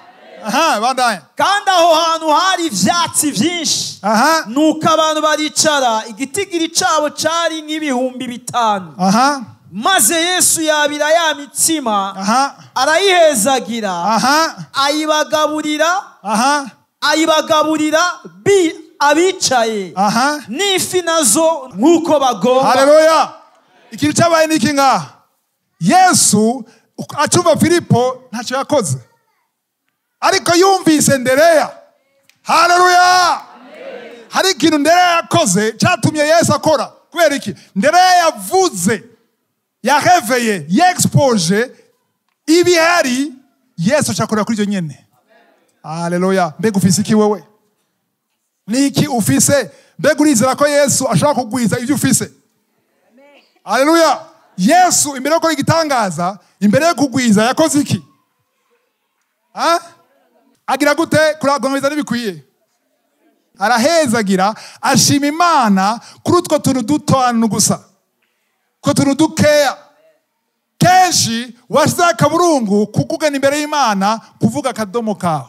A: Bandanye.
B: Kandi aho hantu hari ivyatsi vyinshi. Nuko abantu baricara igitigiri cabo cari nk'ibihumbi 5. Maze Yesu yabira ya mitsima arayihezagira ayibagaburira abicaye n'ifi nazo nk'uko bagomba.
A: Haleluya. Ikintu cyabaye niki ngaha? Yesu acumva Filipo ntacyo yakoze ariko yumvise Andereya. Haleluya. Hari ikintu Andereya yakoze cyatumye Yesu akora. Kubera iki? Andereya yavuze, yareveye, yexpose ibihari Yesu acakorera kuri ibyo nyene. Haleluya. Mbega ufise iki wewe? Niki ufise? Mbega urizera ko Yesu ashobora kugwiza ibyo ufise? Haleluya. Yesu imbere yo gukora igitangaza, imbere yo kugwiza yakoze iki? Agira gute? Kuragomeza n'ibikwiye. Arahezagira, ashima Imana kuri utwo tuntu dutoanu gusa. Ko tuntu dukeya. Kenshi washize akaburungu kukugana imbere y'Imana kuvuga akadomo kawe.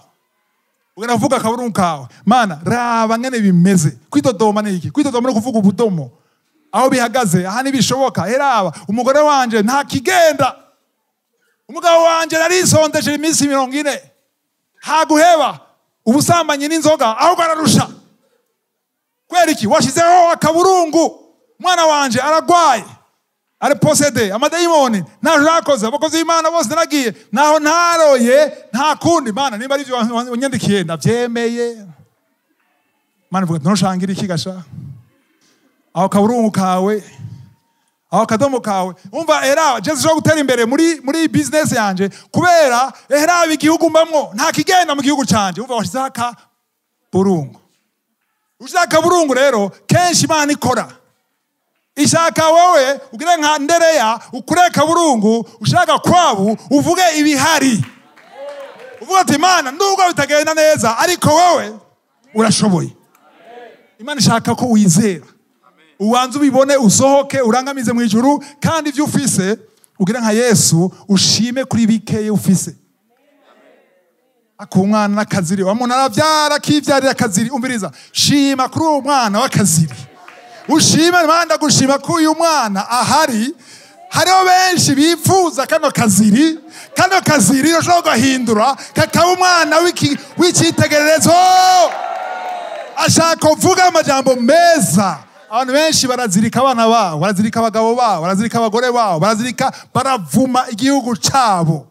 A: Ugana kuvuga akaburungu kawe. Mana, raba ngene bimeze. Kwitodoma n'iki? Kwitodoma no kuvuga ubudomo. Aho bihagaze aha nibishoboka. Heraba umugore wanje nta kigenda. Umugabo wanje narisondeje iminsi 40. Haguheba ubusambanyi n'inzoga aho gararusha. Kwera iki? Washizeho akaburungu. Mwana wanje aragwaye. Ari posede amadayimoni najakoze abakozi b'Imana bose naragiye naho ntaroye nta kundi. Mana nimba ari byo wanyandikiye ndavyemeye. Mana vuga ntushangira iki gasha? Aho kaburungu kawe aho akadomo kawe umva era je zishobora gutera imbere muri business yanje kubera era igihugu mbamwo nta kigenda mu gihugu canje umva washizeho akaburungu. Ushaka burungu rero kenshi Imana ikora ishaka wowe ugire nka Andereya ukureka burungu ushaka kwabu uvuge ibihari uvuga ati Imana nubwo bitagenda neza ariko wowe urashoboye. Imana ishaka ko uyizera ubanza ubibone usohoke urangamize mu ijuru kandi ibyo ufise ugire nka Yesu ushime kuri bikeye ufise. Akumwana n'akaziri umuntu arabyara kivyarira akaziri umviriza shima kuri uwo mwana w'akaziri ushime Imana ndagushima ko uyu mwana ahari. Hariho benshi bifuza kano kaziri ushobora gahindura kakaba umwana w'icyitegererezo ashaka kuvuga amajambo meza. Abantu benshi barazirika abana babo, barazirika abagabo babo, barazirika abagore babo, baravuma igihugu cyabo.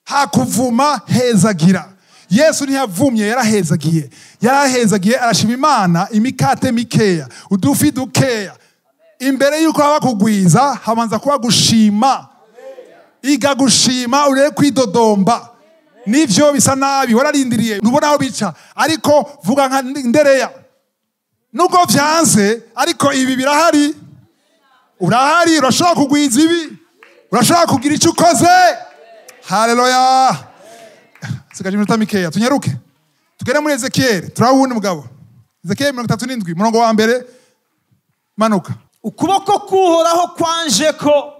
A: Hakuvuma hezagira. Yesu ntiyavumye yarahezagiye arashima Imana imikate mikeya udufi dukeya. Imbere yuko haba kugwiza habanza kuba gushima. Iga gushima ureke kwidodomba. Nivyo bisa nabi wararindiriye nubona aho bica ariko vuga nka Andereya nuko vyanze ariko ibi birahari. Urahari urashaka kugwiza ibi urashaka kugira icyo ukoze. Haleluya. Sigaje iminota mikeya tunyaruke tugere muri Ezekiel turawundi mugabo Ezekiel 37 murongo wa mbere manuka.
B: Ukuboko kuhoraho kwanje ko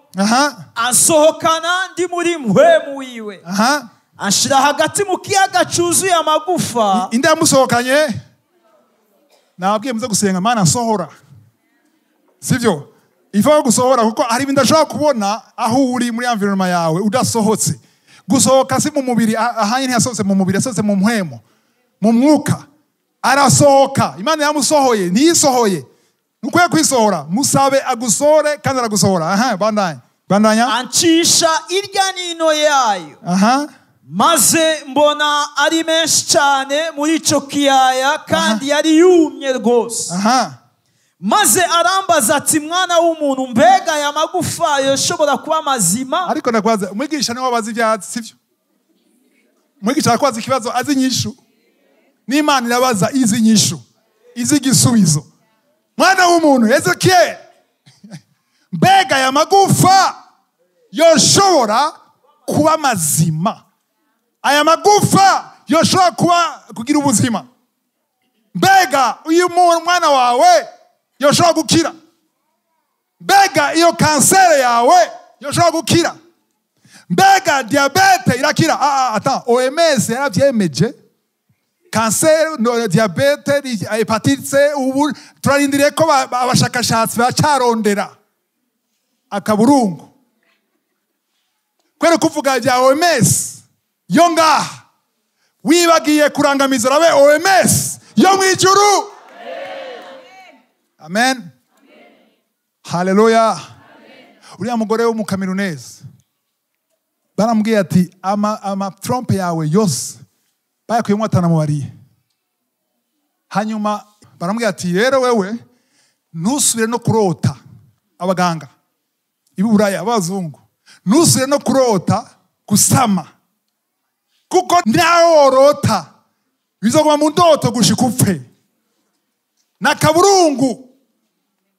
B: asohokana ndi muri mpwemu wiwe ashira hagati mu kiyaga cyuzuye amagufa.
A: Inde yamusohokanye nababwiye muze gusenga Mana nsohora sivyo ifa gusohora kuko hari ibintu ndashaka kubona aho uri muri environment yawe udasohotse. Gusohoka si mu mubiri ahanye ntiyasohotse mu mubiri yasohotse mu mpwemu mu mwuka arasohoka. Imana yamusohoye ntiyisohoye nukwiye kwisohora musabe agusore kandi aragusohora. Bandanya
B: ancisha irya nino yayo maze mbona ari menshi cyane muri ico kiyaya kandi yari yumye rwose. Maze arambaza ati mwana w'umuntu mbega aya magufa yoshobora kuba mazima?
A: Ariko ndakwaza umwigisha niwe wabaza ivyatsi sivyo? Umwigisha akwaza ikibazo azi inyishu n'Imana irabaza izi nyishu izi gisubizo. Mwana w'umuntu Ezekiel mbega aya magufa yoshobora kuba mazima? Aya magufa yoshobora kugira ubuzima? Mbega uyu mwana wawe yoshobora gukira? Mbega iyo kansere yawe yoshobora gukira? Mbega diabete irakira? OMS yaravyemeje kansere no diabete hepatite ubu turarindiriye ko abashakashatsi bacarondera akaburungu kwere kuvuga bya OMS yo ngaha wibagiye kurangamiza rabe OMS yo mwijuru. Amen. Haleluya. Uriya mugore wo mu Kamerunese baramubwiye ati ama trompe yawe yose bayakuyemo atanamubariye. Hanyuma baramubwiye ati rero wewe ntusubire no kurota. Abaganga iburaya abazungu ntusubire no kurota gusama kuko ntaworota bizogwa mu ndoto gushika upfe. Nakaburungu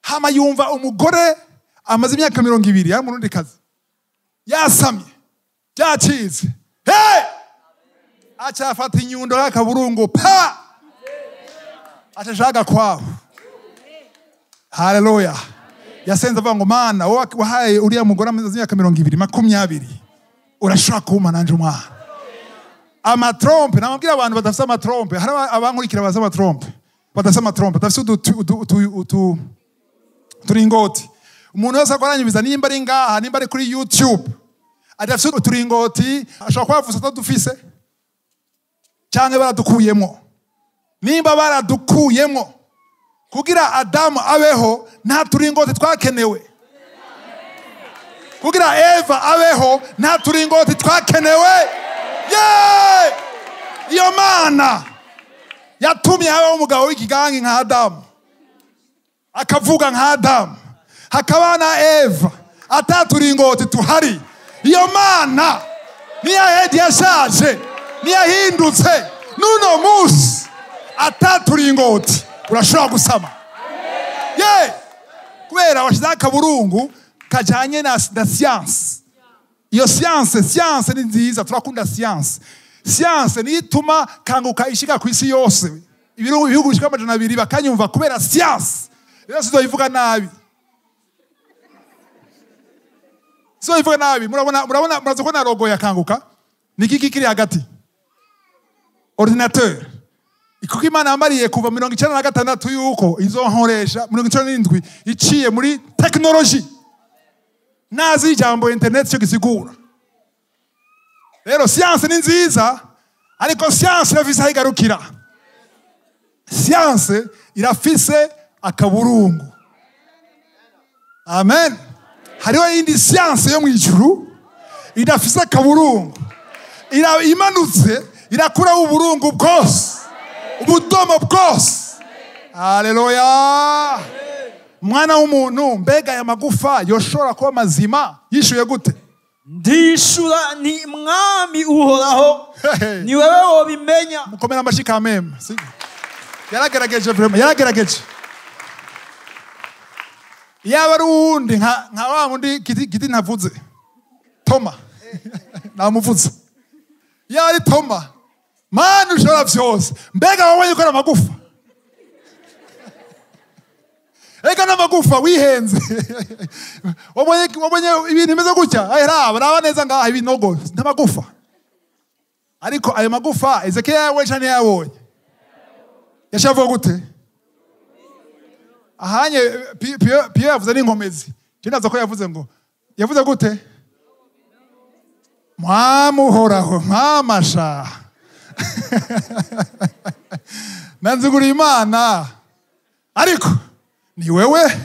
A: hama yumva umugore amaze imyaka 20 ya murundi kazi yasamye byacize acafata inyundo y'akaburungu pa acashaka kwaho. Haleluya. Yasenze avuga ngo Mana wahaye uriya mugore amaze imyaka 20 urashaka kuma nanje umwana. Amatrompe namabwira abantu badafite amatrompe hari abankurikira baza amatrompe badafite amatrompe badafite uturingoti. Umuntu wese akoranyubiza nimba ari ngaha nimba ari kuri YouTube adafite uturingoti ashobora kwavuza atadufise cyane baradukuyemo. Nimba baradukuyemo kugira Adamu abeho nta turingoti twakenewe. Kugira Eva abeho nta turingoti twakenewe. Iyo Mana yatumye habaho umugabo w'ikigangi nka Adamu akavuga nka Adamu hakaba na Eva ataturingoti tuhari. Iyo mana niya yashaje niyahindutse nuno musi ataturingoti urashobora gusama. Ye kubera washize akaburungu kajanye na science. Iyo science ni nziza, turakunda science. Science ni ituma kanguka ishika ku isi yose. Ibihugu bishika 200 bakanyumva kubera science. Rero sizoyivuga nabi. Sizoyivuga nabi. Muraza ko na logo ya kanguka. Niki kiri hagati? Ordinateur. Ikuko Imana yamariye kuva 1996 yuko izonkoresha 1997 iciye muri technology. Nazi ijambo internet cyo gisigura. Rero science ni nziza, ariko science irafise aho igarukira. Science irafise akaburungu. Amen. Hariho indi science yo mwijuru idafise akaburungu. Imanutse irakura uburungu bwose, ubudomo bwose. Haleluya. Mwana w'umuntu, mbega ya magufa yoshora kuba mazima yishuye gute?
B: Ndishura ni mwami uhoraho. Ni wewe wobimenya.
A: Mukomera amashika meme. Yaragerageje vraiment, yaragerageje. Yaba rundi nka wa mundi giti navuze. Toma. Namuvuze. Yari Toma. Manu ushora vyose. Mbega wowe ukora amagufa. Ega n'amagufa wihenze. Wabonye ibintu bimeze gutya. Raba neza ngaha ibinogo n'amagufa. Ariko ayo magufa Ezekiel yawe cyane yabonye. Yashavuga gute? Ahanye Pierre yavuze n'inkomezi. Je ndaza ko yavuze ngo. Yavuze gute? Mwamuhoraho mwamasha. Nanzigura Imana. Ariko ni wewe,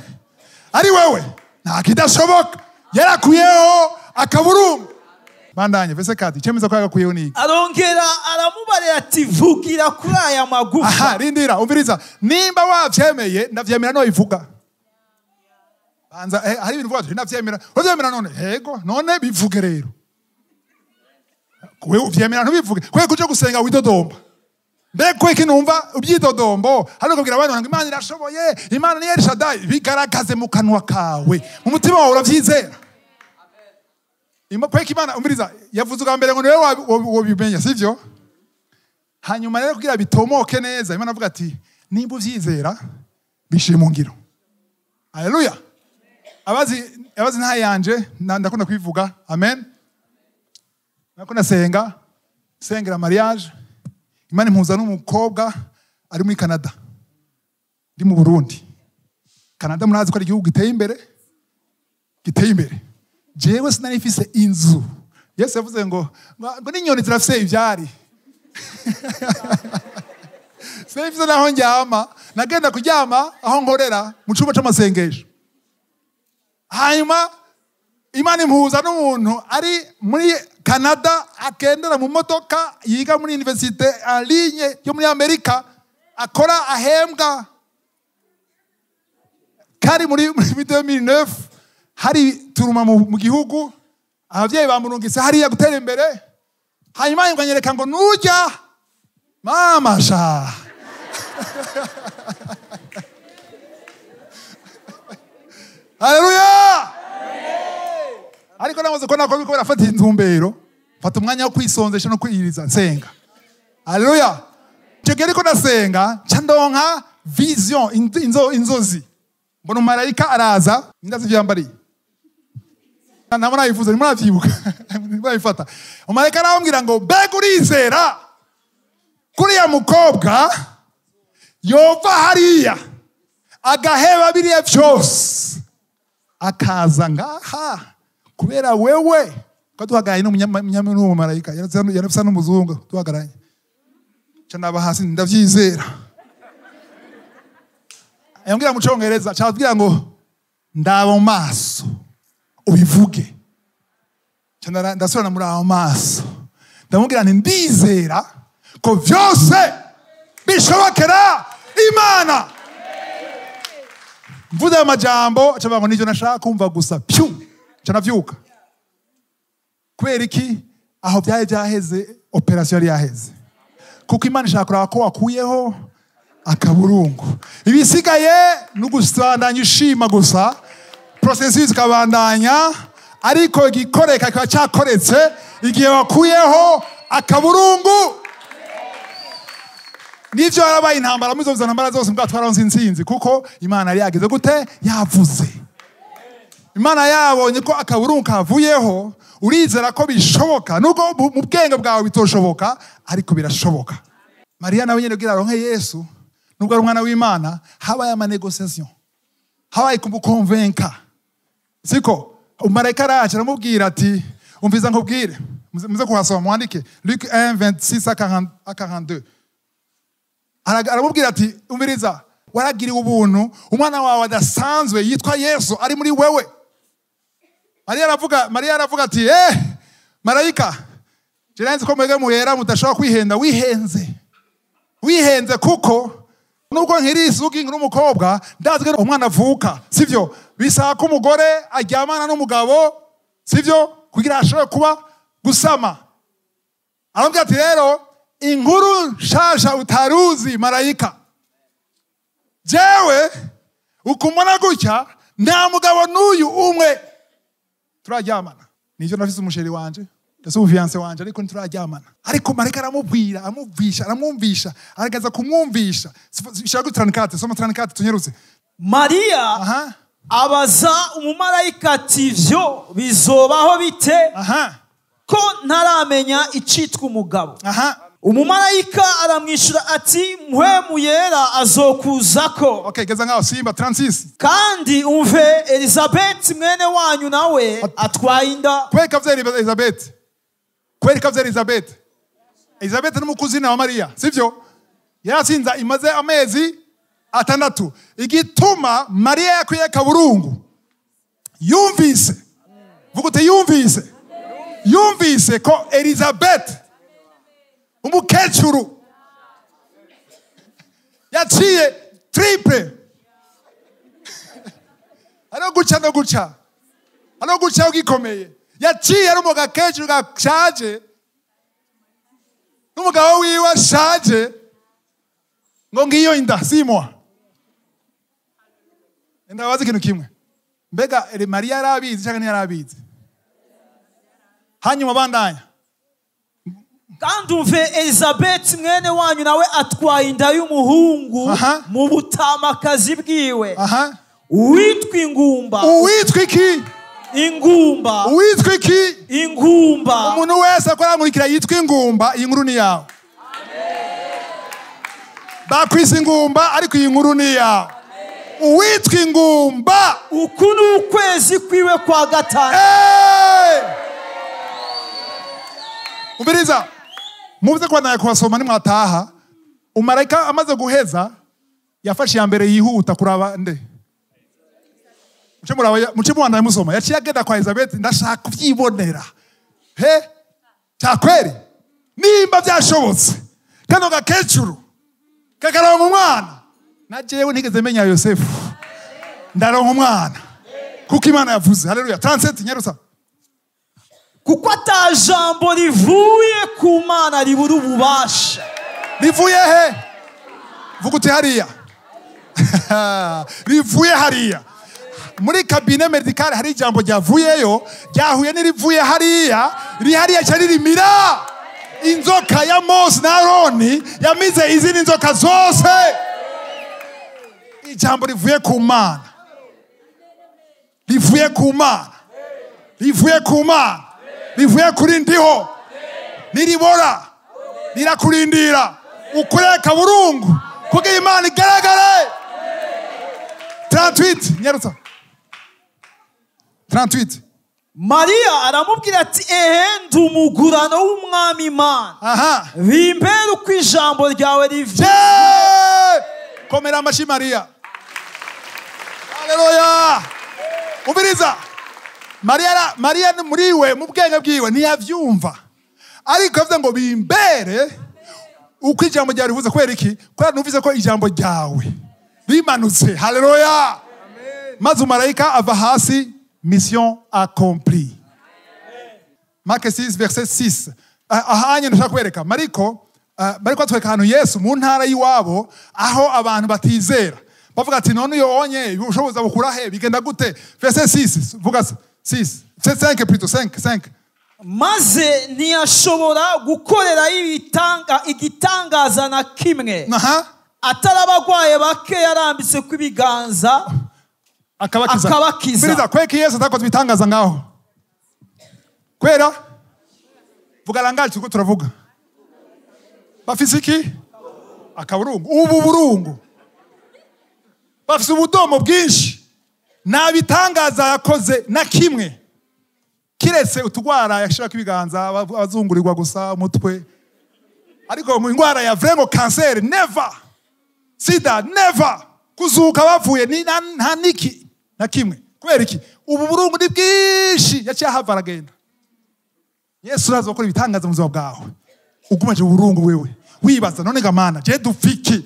A: ari wewe nta kidashoboka. Yarakuyeho akaburungu. Bandanye vese kati chemeza ko yagakuyeho niki?
B: Arongera aramubarira ati vugira kuri aya magufa.
A: Aha, rindira umviriza, nimba wavyemeye ndavyemera no ivuga. Banza hari ibintu vuga ndavyemera. Uvyemera none? Yego, none bivuge rero. Kwe uvyemera ntubivuge. Kwe kuje gusenga widodomba. Mbeko ikinumva ubyidodombo hano kubwira abantu ngo Imana irashoboye, Imana ni Elshadai, bigaragaze mu kanwa kawe, mu mutima wawe uravyizera. Imwe Imana umviriza yavuze ubwa ngo niwe wobimenya sivyo? Hanyuma rero kugira bitomoke neza Imana avuga ati nimba uvyizera bishire mu ngiro. Haleluya. Abazi nta yanje ndakunda kwivuga. Amen. Nakunda sengera mariage. Imana impuza n'umukobwa ari muri Canada. Ndi mu Burundi. Canada murazi ko ari igihugu giteye imbere. Jewe sinarifise inzu. Yesu yavuze ngo n'inyoni zirafise ivyari. Sinarifise naho njyama. Nagenda kuryama aho nkorera mu cyumba c'amasengesho. Hanyuma Imana impuza n'umuntu ari muri Canada akendera mu modoka yiga muri universite en ligne yo muri Amerika akora ahembwa kari muri 2009 hari turuma mu gihugu abavyeyi bamurungise hariya gutera imbere. Hanyuma yinganyereka ngo nujya mama sha. Haleluya. Ariko namaze ko nako biko barafata intumbero, fata umwanya wo kwisonzesha no kwiyiriza nsenga. Haleluya. Cyo ko nasenga candonka vision inzozi. Mbona marayika araza ndazi vyambari. Namona yifuza ni muravyibuka. Murabifata. Umarayika arambwira ngo bega urizera kuri ya mukobwa yova hariya agaheba biriya vyose akaza ngaha kubera wewe ko duhagaye n'umunyamuru marayika yarafisa n'umuzungu duhagaranye cyane hasi ndavyizera. Yambwira mu Congereza cyabwira ngo ndaba maso ubivuge cyane ndasubira muri aho maso ndamubwira nti ndizera ko vyose bishobokera Imana. mvuze ayo majambo aca ngo nivyo nashaka kumva gusa pyu ca navyuka. Kubera iki? Aho byaye byaheze, operation yari yaheze. Kuko Imana ishaka kuraba ko wakuyeho akaburungu. Ibisigaye n'ugusandanya ushima gusa, processus ikabandanya, ariko igikoreka kiba cyakoretse igihe wakuyeho akaburungu. Nivyo yarabaye intambara, muzo ntambara zose mbwa twaronse intsinzi, kuko Imana yari yageze gute? Yavuze. Imana yabonye ko akaburungu kavuyeho, urizera ko bishoboka, nuko mu bwenge bwawe bitoshoboka, ariko birashoboka. Mariya nawe nyene kugira aronke Yesu, nubwo ari umwana w'Imana, habaye ama négociation, habaye kumukonvenka. Siko umarayika araje aramubwira ati, umviza nkubwire, muze kuhasoma mwandike Luc 1:26-42. Aramubwira ati, umviriza, waragiriwe ubuntu, umwana wawe adasanzwe yitwa Yesu ari muri wewe. Mariya aravuga ati, marayika, jiranzi ko mwege muhera mudashobora kwihenda, wihenze kuko nubwo nkiri isugi n'umukobwa ndazi ko umwana avuka, sivyo? Bisaba ko umugore aryamana n'umugabo, sivyo? Kugira ashobore kuba gusama. Aramubwira ati rero, inkuru shasha utaruzi marayika, jewe ukumona gutya nta mugabo n'uyu umwe turaryamana. Nivyo nafise umusheri wanje, ndetse umufiance wanje, ariko nturaryamana. Ariko marayika aramubwira, aramwumvisha, aragaza kumwumvisha. Shaka 34, soma 34 tunyerutse.
B: Mariya abaza umumarayika ati, vyo bizobaho bite? Ko ntaramenya icitwa umugabo. Umumarayika aramwishura ati, mpwemu yera azokuzako.
A: Okay, geza ngaho simba 36.
B: Kandi umve Elizabeth mwene wanyu nawe atwaye inda.
A: Kweka vya Elizabeth. Kweka vya Elizabeth. Elizabeth n'umukuzina wa Mariya, sivyo? Yarasinza imaze amezi 6. Igituma Mariya yakuye akaburungu, yumvise. Vugute yumvise. Yumvise ko Elizabeth umukecuru yaciye triple. Ano guca ugikomeye. Yaciye ari umugakecuru gashaje, n'umugabo wiwe ashaje, ngo ngiyo inda simwa. Ndabaza ikintu kimwe, mbega Mariya yarabizi cyangwa ntiyarabizi? Hanyuma bandanya.
B: Kandi umve Elizabeth mwene wanyu nawe atwaye inda y'umuhungu mu butamakazi bwiwe. Uwitwa ingumba.
A: Uwitwa iki?
B: Ingumba.
A: Uwitwa iki?
B: Ingumba.
A: Umuntu wese akora nkurikira yitwa ingumba, iyi nkuru ni yawe. Bakwise ingumba, ariko iyi nkuru ni yawe. Uwitwa ingumba.
B: Uku ni ukwezi kwiwe kwa gatanu.
A: Umviriza, muvuze ko naye kubasoma nimwataha, umarayika amaze guheza yafashe ya mbere yihuta kuraba nde. Muce mwana musoma, yaciye agenda kwa Elizabeth, ndashaka kuvyibonera. Takweri nimba byashobotse kano gakecuru kakaronka umwana, na jewe ntigeze menya Yosefu, ndaronka umwana kuko Imana yavuze. Haleluya. 37 nyarusa.
B: Kuko atajambo rivuye ku Mana ribura ububasha.
A: Rivuye he? Vugute hariya. Rivuye hariya. Muri kabine medicale hari ijambo ryavuyeyo, ryahuye n'irivuye hariya, rihariya cyari rimira inzoka ya Mose na Aroni, yamize izindi nzoka zose. Ijambo rivuye ku Mana. Rivuye ku Mana. Rivuye ku Mana. Rivuye kuri ndiho. Niribora. Nirakurindira. Ukure akaburungu kugira Imana igaragare. 38 nyarusa. 38.
B: Mariya aramubwira ati, ndumugurano w'umwami Imana. Bimbere uko ijambo ryawe rivuye.
A: Komera amashi Mariya. Haleluya. Umviriza. Mariya muriwe mu bwenge bwiwe ntiyavyumva, ariko avuze ngo bimbere uko ijambo ryawe rivuze. Kubera iki? Kubera numvise ko ijambo ryawe rimanutse. Haleluya. maze umarayika ava hasi, mission accomplie. Mark 6 verset 6. Ahanye ndashaka kwereka Mariko atwereka ahantu Yesu mu ntara y'iwabo aho abantu batizera. Bavuga ati none uyo onye ubushobozi bukurahe bigenda gute? Verset 6 vuga 6. C'est 5 plutôt 5.
B: Maze ntiyashobora gukorera igitangaza na kimwe. Atarabagwaye bake yarambitse kw'ibiganza akabakiza. Biriza kweki Yesu atakoze ibitangaza ngaho. Kwera? Vuga langaje uko turavuga. Bafise iki? Akaburungu. Ubu burungu. Bafise ubudomo bwinshi. Nabitangaza yakoze na kimwe. Kiretse utugwara yashira k'ibiganza abazungurirwa gusa umutwe. Ariko mu ingwara ya vraiment cancer never. Sida never. Kuzuka bavuye ni nta niki na kimwe. Kubera iki? Ubu burungu ni bwinshi yaciye hava aragenda. Yesu araza gukora ibitangaza mu buzima bwawe. Ugumaje uburungu wewe. Wibaza none gamana je dufiki.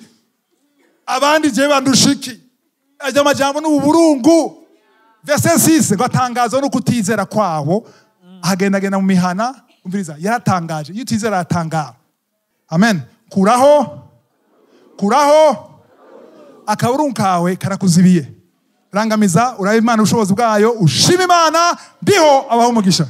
B: Abandi je bandushiki. Ajya amajambo n'uburungu. Verset 6 gatangaza no kutizera kwawo. Agenda mu mihana umviriza yaratangaje. Iyo utizera yatangara. Amen. Kuraho. Akaburungu kawe karakuzibiye. Rangamiza urabe Imana ubushobozi bwayo ushima Imana ndiho abaho umugisha.